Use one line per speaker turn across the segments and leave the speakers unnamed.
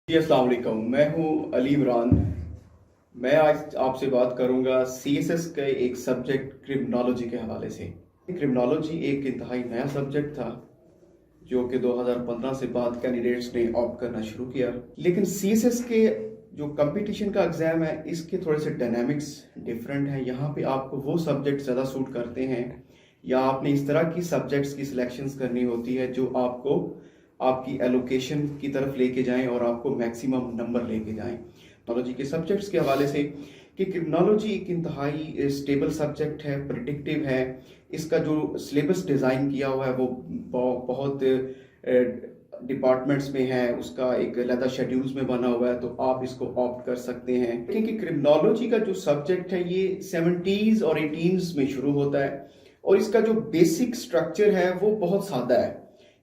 जी अस्सलाम वालेकुम। मैं हूँ अली इमरान। मैं आज आपसे बात करूँगा सीएसएस के एक सब्जेक्ट क्रिमिनोलॉजी के हवाले से। क्रिमिनोलॉजी एक इंतहाई नया सब्जेक्ट था जो कि 2015 से बाद कैंडिडेट्स ने ऑप्ट करना शुरू किया, लेकिन सीएसएस के जो कंपटीशन का एग्ज़ाम है इसके थोड़े से डायनामिक्स डिफरेंट हैं। यहाँ पे आपको वो सब्जेक्ट ज़्यादा सूट करते हैं या आपने इस तरह की सब्जेक्ट्स की सिलेक्शंस करनी होती है जो आपको आपकी एलोकेशन की तरफ लेके जाएं और आपको मैक्सिमम नंबर लेके जाएं। क्रिमिनोलॉजी के सब्जेक्ट्स के हवाले से कि क्रिमिनोलॉजी एक इंतहाई स्टेबल सब्जेक्ट है, प्रिडिक्टिव है। इसका जो सिलेबस डिज़ाइन किया हुआ है वो बहुत डिपार्टमेंट्स में है, उसका एक अलग शेड्यूल्स में बना हुआ है, तो आप इसको ऑप्ट कर सकते हैं। क्योंकि क्रिमिनोलॉजी का जो सब्जेक्ट है ये 70s और 18s में शुरू होता है और इसका जो बेसिक स्ट्रक्चर है वो बहुत सादा है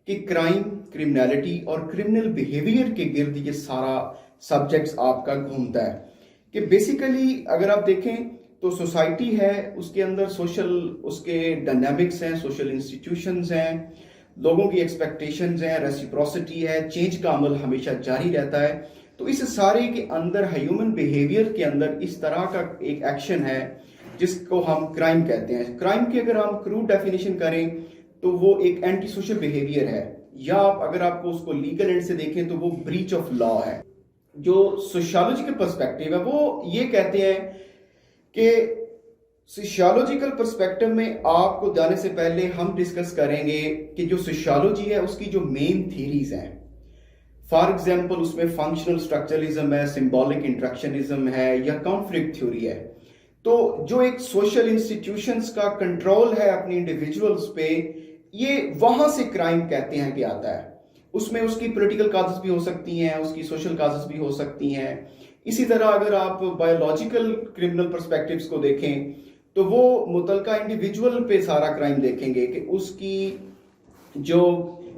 कि क्राइम, क्रिमिनलिटी और क्रिमिनल बिहेवियर के गिर्द ये सारा सब्जेक्ट्स आपका घूमता है। कि बेसिकली अगर आप देखें तो सोसाइटी है, उसके अंदर सोशल उसके डायनामिक्स हैं, सोशल इंस्टीट्यूशंस हैं, लोगों की एक्सपेक्टेशंस हैं, रेसिप्रोसिटी है, चेंज का अमल हमेशा जारी रहता है। तो इस सारे के अंदर ह्यूमन बिहेवियर के अंदर इस तरह का एक एक्शन है जिसको हम क्राइम कहते हैं। क्राइम की अगर हम क्रूड डेफिनेशन करें तो वो एक एंटी सोशल बिहेवियर है, या अगर आपको उसको लीगल एंड से देखें तो वो ब्रीच ऑफ लॉ है। जो सोशियोलॉजिकल पर्सपेक्टिव है वो ये कहते हैं कि सोशियोलॉजिकल पर्सपेक्टिव में आपको जाने से पहले हम डिस्कस करेंगे कि जो सोशियोलॉजी है उसकी जो मेन थीरीज हैं। फॉर एग्जाम्पल उसमें फंक्शनल स्ट्रक्चरलिज्म है, सिंबॉलिक इंट्रैक्शनिज्म है या कॉन्फ्लिक्ट थ्योरी है। तो जो एक सोशल इंस्टीट्यूशंस का कंट्रोल है अपनी इंडिविजुअल्स पे, ये वहां से क्राइम कहते हैं कि आता है। उसमें उसकी पॉलिटिकल काजेस भी हो सकती हैं, उसकी सोशल काजेस भी हो सकती हैं। इसी तरह अगर आप बायोलॉजिकल क्रिमिनल पर्सपेक्टिव्स को देखें तो वो मुतलका इंडिविजुअल पे सारा क्राइम देखेंगे कि उसकी जो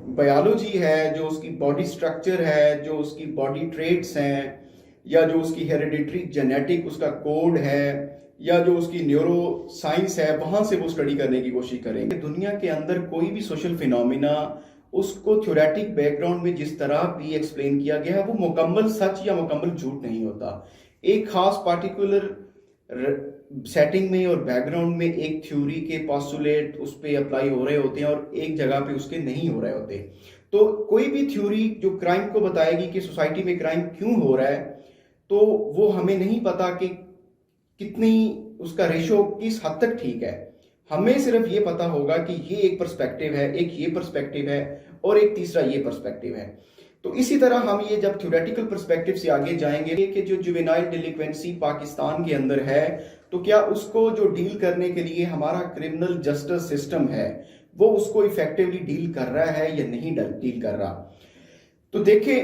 बायोलॉजी है, जो उसकी बॉडी स्ट्रक्चर है, जो उसकी बॉडी ट्रेट्स हैं, या जो उसकी हेरिडिटरी जेनेटिक उसका कोड है, या जो उसकी न्यूरो साइंस है, वहां से वो स्टडी करने की कोशिश करेंगे। दुनिया के अंदर कोई भी सोशल फिनोमिना उसको थ्योरेटिक बैकग्राउंड में जिस तरह भी एक्सप्लेन किया गया है वो मुकम्मल सच या मुकम्मल झूठ नहीं होता। एक खास पार्टिकुलर सेटिंग में और बैकग्राउंड में एक थ्योरी के पोस्टुलेट उस पर अप्लाई हो रहे होते हैं और एक जगह पे उसके नहीं हो रहे होते। तो कोई भी थ्योरी जो क्राइम को बताएगी कि सोसाइटी में क्राइम क्यों हो रहा है, तो वो हमें नहीं पता कि कितनी उसका रेशो किस हद तक ठीक है। हमें सिर्फ ये पता होगा कि ये एक पर्सपेक्टिव है, एक ये पर्सपेक्टिव है और एक तीसरा ये पर्सपेक्टिव है। तो इसी तरह हम ये जब थ्योरेटिकल पर्सपेक्टिव से आगे जाएंगे कि जो जुवेनाइल डिलिक्वेंसी पाकिस्तान के अंदर है, तो क्या उसको जो डील करने के लिए हमारा क्रिमिनल जस्टिस सिस्टम है वो उसको इफेक्टिवली डील कर रहा है या नहीं डील कर रहा। तो देखें,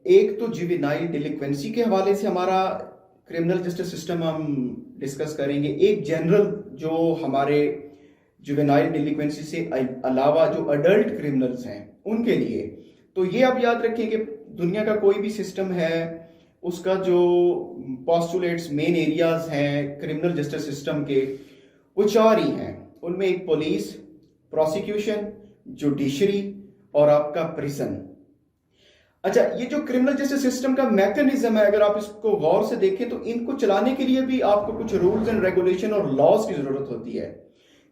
एक तो जुवेनाइल डिलिक्वेंसी के हवाले से हमारा क्रिमिनल जस्टिस सिस्टम हम डिस्कस करेंगे। एक जनरल जो हमारे जुवेनाइल डिलिक्वेंसी से अलावा जो अडल्ट क्रिमिनल्स हैं उनके लिए, तो ये आप याद रखें कि दुनिया का कोई भी सिस्टम है उसका जो पोस्टुलेट्स मेन एरियाज हैं क्रिमिनल जस्टिस सिस्टम के वो चार ही हैं। उनमें एक पुलिस, प्रोसिक्यूशन, जुडिशरी और आपका प्रिजन। अच्छा, ये जो क्रिमिनल जस्टिस सिस्टम का मैकेनिज्म है, अगर आप इसको गौर से देखें तो इनको चलाने के लिए भी आपको कुछ रूल्स एंड रेगुलेशन और लॉज की जरूरत होती है।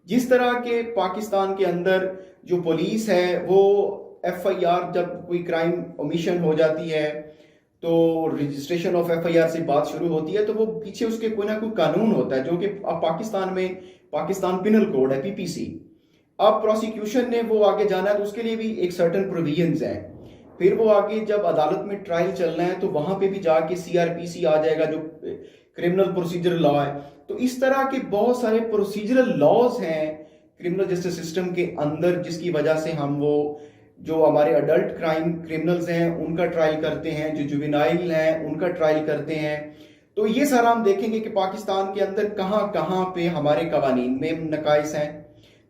जिस तरह के पाकिस्तान के अंदर जो पुलिस है वो एफआईआर, जब कोई क्राइम ओमिशन हो जाती है तो रजिस्ट्रेशन ऑफ एफआईआर से बात शुरू होती है, तो वो पीछे उसके कोई ना कोई कानून होता है जो कि पाकिस्तान में पाकिस्तान पिनल कोड है, पीपीसी। अब प्रोसिक्यूशन ने वो आगे जाना है तो उसके लिए भी एक सर्टन प्रोविजंस है। फिर वो आगे जब अदालत में ट्रायल चलना है तो वहां पे भी जाके सीआरपीसी आ जाएगा जो क्रिमिनल प्रोसीजर लॉ है। तो इस तरह के बहुत सारे प्रोसीजरल लॉज हैं क्रिमिनल जस्टिस सिस्टम के अंदर, जिसकी वजह से हम वो जो हमारे अडल्ट क्राइम क्रिमिनल्स हैं उनका ट्रायल करते हैं, जो जुवेनाइल हैं उनका ट्रायल करते हैं। तो ये सारा हम देखेंगे कि पाकिस्तान के अंदर कहाँ कहाँ पे हमारे कवानीन में नकाइस हैं,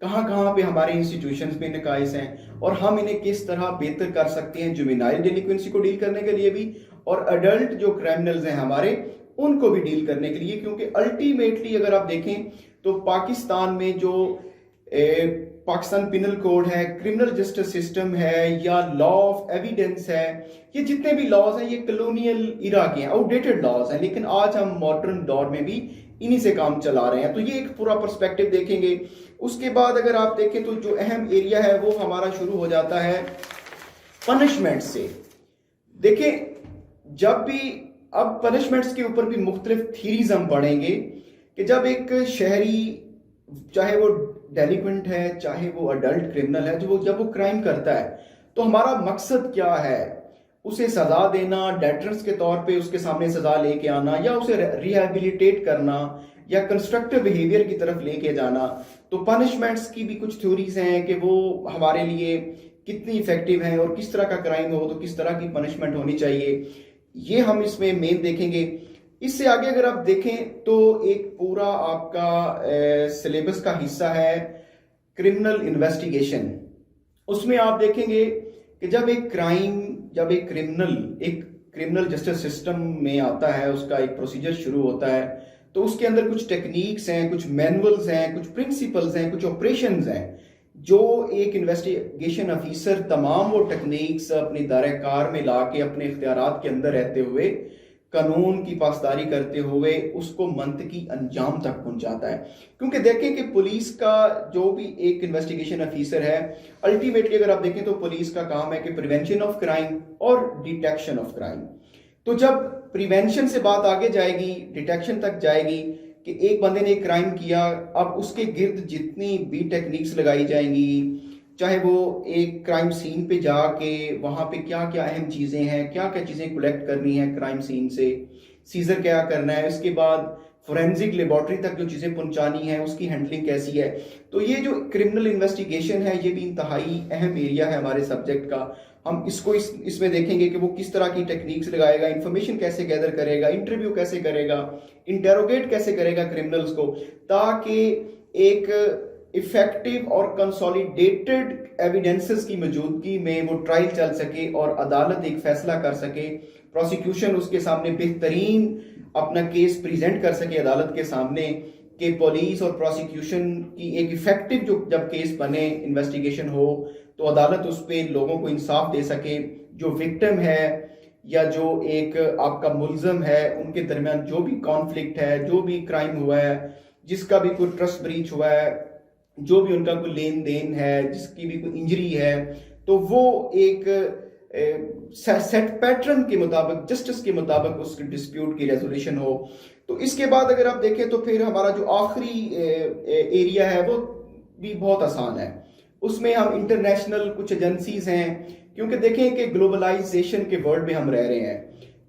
कहाँ कहाँ पे हमारे इंस्टीट्यूशंस में नकाइस हैं, और हम इन्हें किस तरह बेहतर कर सकते हैं जुवेनाइल डिलिक्वेंसी को डील करने के लिए भी और अडल्ट जो क्रिमिनल्स हैं हमारे उनको भी डील करने के लिए। क्योंकि अल्टीमेटली अगर आप देखें तो पाकिस्तान में जो पाकिस्तान पिनल कोड है, क्रिमिनल जस्टिस सिस्टम है, या लॉ ऑफ एविडेंस है, ये जितने भी लॉज हैं ये कॉलोनियल इरा के हैं, आउटडेटेड लॉज हैं, लेकिन आज हम मॉडर्न दौर में भी इन्हीं से काम चला रहे हैं। तो ये एक पूरा पर्सपेक्टिव देखेंगे। उसके बाद अगर आप देखें तो जो अहम एरिया है वो हमारा शुरू हो जाता है पनिशमेंट से। देखें जब भी अब पनिशमेंट्स के ऊपर भी मुख्तलिफ थीरीज हम पढ़ेंगे कि जब एक शहरी, चाहे वो डेलिक्वेंट है चाहे वो अडल्ट क्रिमिनल है, जब वो क्राइम करता है तो हमारा मकसद क्या है, उसे सजा देना, डेटरेंस के तौर पे उसके सामने सजा लेके आना, या उसे रिहेबिलिटेट करना, या कंस्ट्रक्टिव बिहेवियर की तरफ लेके जाना। तो पनिशमेंट्स की भी कुछ थ्योरीज हैं कि वो हमारे लिए कितनी इफेक्टिव हैं, और किस तरह का क्राइम हो तो किस तरह की पनिशमेंट होनी चाहिए, ये हम इसमें मेन देखेंगे। इससे आगे अगर आप देखें तो एक पूरा आपका सिलेबस का हिस्सा है क्रिमिनल इन्वेस्टिगेशन। उसमें आप देखेंगे कि जब एक क्रिमिनल जस्टिस सिस्टम में आता है, उसका एक प्रोसीजर शुरू होता है, तो उसके अंदर कुछ टेक्निक्स हैं, कुछ मैनुअल्स हैं, कुछ प्रिंसिपल्स हैं, कुछ ऑपरेशंस हैं, जो एक इन्वेस्टिगेशन ऑफिसर तमाम वो टेक्निक्स अपनी दायरे-कार में लाके अपने इख्तियारात के अंदर रहते हुए, कानून की पासदारी करते हुए उसको मंतकी अंजाम तक पहुंचाता है। क्योंकि देखें कि पुलिस का जो भी एक इन्वेस्टिगेशन ऑफिसर है, अल्टीमेटली अगर आप देखें तो पुलिस का काम है कि प्रिवेंशन ऑफ क्राइम और डिटेक्शन ऑफ क्राइम। तो जब प्रिवेंशन से बात आगे जाएगी, डिटेक्शन तक जाएगी कि एक बंदे ने क्राइम किया, अब उसके गिर्द जितनी भी टेक्निक्स लगाई जाएंगी, चाहे वो एक क्राइम सीन पे जाके वहां पे क्या क्या अहम चीजें हैं, क्या क्या चीजें कलेक्ट करनी है क्राइम सीन से, सीजर क्या करना है, उसके बाद फोरेंसिक लेबोरेटरी तक जो चीजें पहुंचानी है उसकी हैंडलिंग कैसी है। तो ये जो क्रिमिनल इन्वेस्टिगेशन है ये भी इंतहाई अहम एरिया है हमारे सब्जेक्ट का। हम इसको इसमें देखेंगे कि वो किस तरह की टेक्निक्स लगाएगा, इंफॉर्मेशन कैसे गैदर करेगा, इंटरव्यू कैसे करेगा, इंटेरोगेट कैसे करेगा क्रिमिनल्स को, ताकि एक इफेक्टिव और कंसोलिडेटेड एविडेंसेस की मौजूदगी में वो ट्रायल चल सके और अदालत एक फैसला कर सके, प्रोसिक्यूशन उसके सामने बेहतरीन अपना केस प्रेजेंट कर सके अदालत के सामने, कि पुलिस और प्रोसिक्यूशन की एक इफेक्टिव जो जब केस बने, इन्वेस्टिगेशन हो, तो अदालत उस पर लोगों को इंसाफ दे सके। जो विक्टिम है या जो एक आपका मुल्जम है, उनके दरमियान जो भी कॉन्फ्लिक्ट है, जो भी क्राइम हुआ है, जिसका भी कोई ट्रस्ट ब्रीच हुआ है, जो भी उनका कोई लेन देन है, जिसकी भी कोई इंजरी है, तो वो एक सेट पैटर्न के मुताबिक, जस्टिस के मुताबिक उस डिस्प्यूट की रेजोल्यूशन हो। तो इसके बाद अगर आप देखें तो फिर हमारा जो आखिरी एरिया है वो भी बहुत आसान है। उसमें हम इंटरनेशनल कुछ एजेंसीज हैं, क्योंकि देखें कि ग्लोबलाइजेशन के वर्ल्ड में हम रह रहे हैं,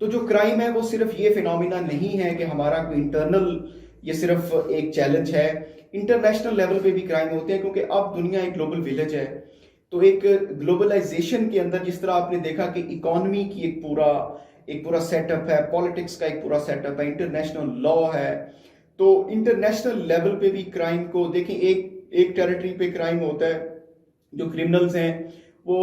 तो जो क्राइम है वो सिर्फ ये फिनोमिना नहीं है कि हमारा कोई इंटरनल ये सिर्फ एक चैलेंज है, इंटरनेशनल लेवल पे भी क्राइम होते हैं, क्योंकि अब दुनिया एक ग्लोबल विलेज है। तो एक ग्लोबलाइजेशन के अंदर जिस तरह आपने देखा कि इकोनॉमी की एक पूरा सेटअप है, पॉलिटिक्स का एक पूरा सेटअप है, इंटरनेशनल लॉ है, तो इंटरनेशनल लेवल पे भी क्राइम को देखें, एक टेरिटरी पे क्राइम होता है, जो क्रिमिनल्स हैं वो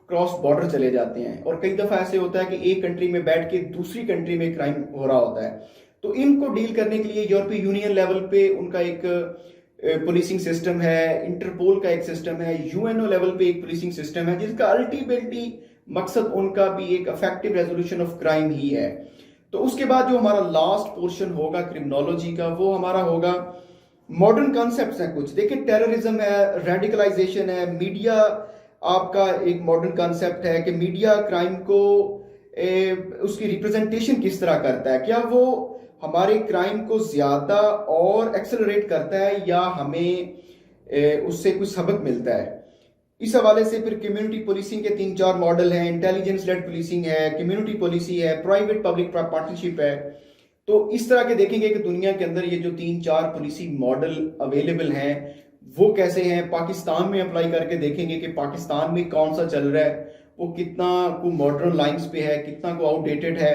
क्रॉस बॉर्डर चले जाते हैं, और कई दफा ऐसे होता है कि एक कंट्री में बैठ के दूसरी कंट्री में क्राइम हो रहा होता है। तो इनको डील करने के लिए यूरोपीय यूनियन लेवल पे उनका एक पुलिसिंग सिस्टम है, इंटरपोल का एक सिस्टम है, यूएनओ लेवल पे एक पुलिसिंग सिस्टम है, जिसका अल्टीमेटली मकसद उनका भी एक इफेक्टिव रेजोल्यूशन ऑफ क्राइम ही है। तो उसके बाद जो हमारा लास्ट पोर्शन होगा क्रिमिनोलॉजी का, वो हमारा होगा मॉडर्न कॉन्सेप्ट्स हैं कुछ। देखिए टेररिज्म है, रेडिकलाइजेशन है, मीडिया आपका एक मॉडर्न कॉन्सेप्ट है कि मीडिया क्राइम को उसकी रिप्रेजेंटेशन किस तरह करता है, क्या वो हमारे क्राइम को ज्यादा और एक्सेलरेट करता है या हमें उससे कुछ सबक मिलता है। इस हवाले से फिर कम्युनिटी पुलिसिंग के 3-4 मॉडल हैं, इंटेलिजेंस लेड पुलिसिंग है, कम्युनिटी पॉलिसी है, प्राइवेट पब्लिक पार्टनरशिप है। तो इस तरह के देखेंगे कि दुनिया के अंदर ये जो 3-4 पुलिसी मॉडल अवेलेबल हैं वो कैसे हैं, पाकिस्तान में अप्लाई करके देखेंगे कि पाकिस्तान में कौन सा चल रहा है, वो कितना को मॉडर्न लाइंस पे है, कितना को आउटडेटेड है।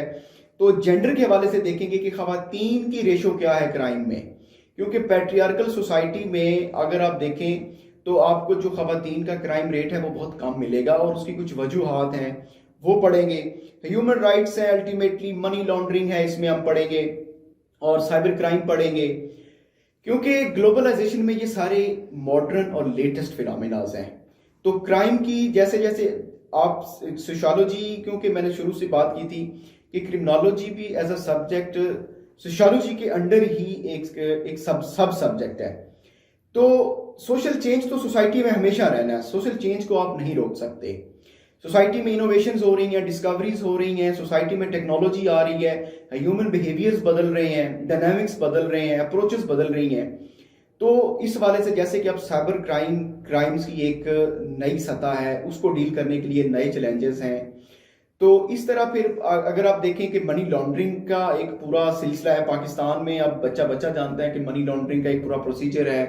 तो जेंडर के हवाले से देखेंगे कि खवातीन की रेशो क्या है क्राइम में, क्योंकि पैट्रियार्कल सोसाइटी में अगर आप देखें तो आपको जो खवातीन का क्राइम रेट है वो बहुत कम मिलेगा, और उसकी कुछ वजूहात हैं वो पढ़ेंगे। ह्यूमन राइट्स है, अल्टीमेटली मनी लॉन्ड्रिंग है, इसमें हम पढ़ेंगे, और साइबर क्राइम पढ़ेंगे। کیونکہ گلوبلائزیشن میں یہ سارے ماڈرن اور لیٹسٹ فینومیناز ہیں. تو کرائم کی جیسے جیسے آپ سوشالوجی، کیونکہ میں نے شروع سے بات کی تھی کہ کرمنالوجی بھی ایز اے سبجیکٹ سوشالوجی کے انڈر ہی ایک سب سبجیکٹ ہے. تو سوشل چینج تو سوسائٹی میں ہمیشہ رہنا ہے، سوشل چینج کو آپ نہیں روک سکتے. سوسائٹی میں انوویشنز ہو رہی ہیں، ڈسکوریز ہو رہی ہیں، سوسائٹی میں ٹیکنالوجی آ رہی ہے، ہیومن بیہیویئرز بدل رہے ہیں، ڈائنامکس بدل رہے ہیں، اپروچز بدل رہی ہیں. تو اس حوالے سے جیسے کہ اب سائبر کرائمز کی ایک نئی سطح ہے، اس کو ڈیل کرنے کے لیے نئے چیلنجز ہیں. تو اس طرح پھر اگر آپ دیکھیں کہ منی لانڈرنگ کا ایک پورا سلسلہ ہے پاکستان میں، اب بچہ جانتا ہے کہ منی لانڈرنگ کا ایک پورا پروسیجر ہے.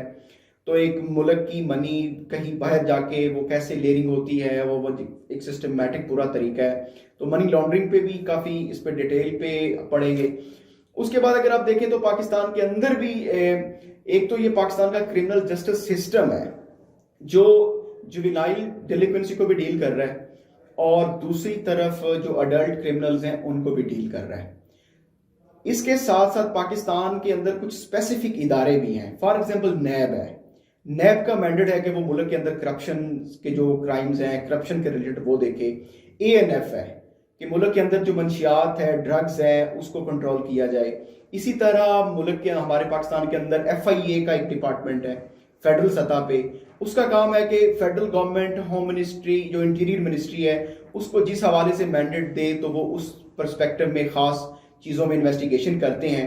تو ایک ملک کی منی کہیں باہر جا کے وہ کیسے لیئرنگ ہوتی ہے، وہ ایک سسٹمیٹک پورا طریقہ ہے. تو منی لانڈرنگ پہ بھی کافی اس پہ ڈیٹیل پہ پڑھیں گے. اس کے بعد اگر آپ دیکھیں تو پاکستان کے اندر بھی ایک تو یہ پاکستان کا کرمنل جسٹس سسٹم ہے جو جوینائل ڈیلینکوینسی کو بھی ڈیل کر رہا ہے، اور دوسری طرف جو اڈلٹ کرمنلز ہیں ان کو بھی ڈیل کر رہا ہے. اس کے ساتھ ساتھ پاکستان کے اندر کچھ اسپیسیفک ادارے بھی ہیں. فار ایگزامپل نیب ہے. نیب کا مینڈیٹ ہے کہ وہ ملک کے اندر کرپشن کے جو کرائمز ہیں، کرپشن کے ریلیٹڈ وہ دیکھے. اے این ایف ہے کہ ملک کے اندر جو منشیات ہے، ڈرگز ہے، اس کو کنٹرول کیا جائے. اسی طرح ملک کے ہمارے پاکستان کے اندر ایف آئی اے کا ایک ڈپارٹمنٹ ہے فیڈرل سطح پہ. اس کا کام ہے کہ فیڈرل گورنمنٹ ہوم منسٹری جو انٹیریئر منسٹری ہے اس کو جس حوالے سے مینڈیٹ دے تو وہ اس پرسپیکٹو میں خاص چیزوں میں انویسٹیگیشن کرتے ہیں.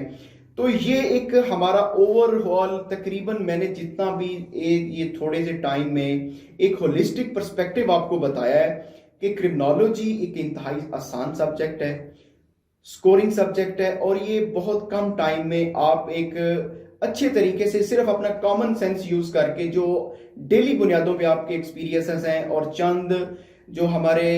تو یہ ایک ہمارا اوور آل تقریباً میں نے جتنا بھی یہ تھوڑے سے ٹائم میں ایک ہولسٹک پرسپیکٹو آپ کو بتایا ہے کہ کرمنالوجی ایک انتہائی آسان سبجیکٹ ہے، سکورنگ سبجیکٹ ہے، اور یہ بہت کم ٹائم میں آپ ایک اچھے طریقے سے صرف اپنا کامن سینس یوز کر کے جو ڈیلی بنیادوں پہ آپ کے ایکسپیرینسز ہیں اور چند جو ہمارے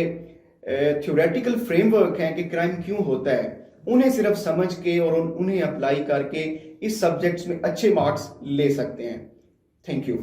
تھیوریٹیکل فریم ورک ہیں کہ کرائم کیوں ہوتا ہے، انہیں صرف سمجھ کے اور انہیں اپلائی کر کے اس سبجیکٹس میں اچھے مارکس لے سکتے ہیں. Thank you.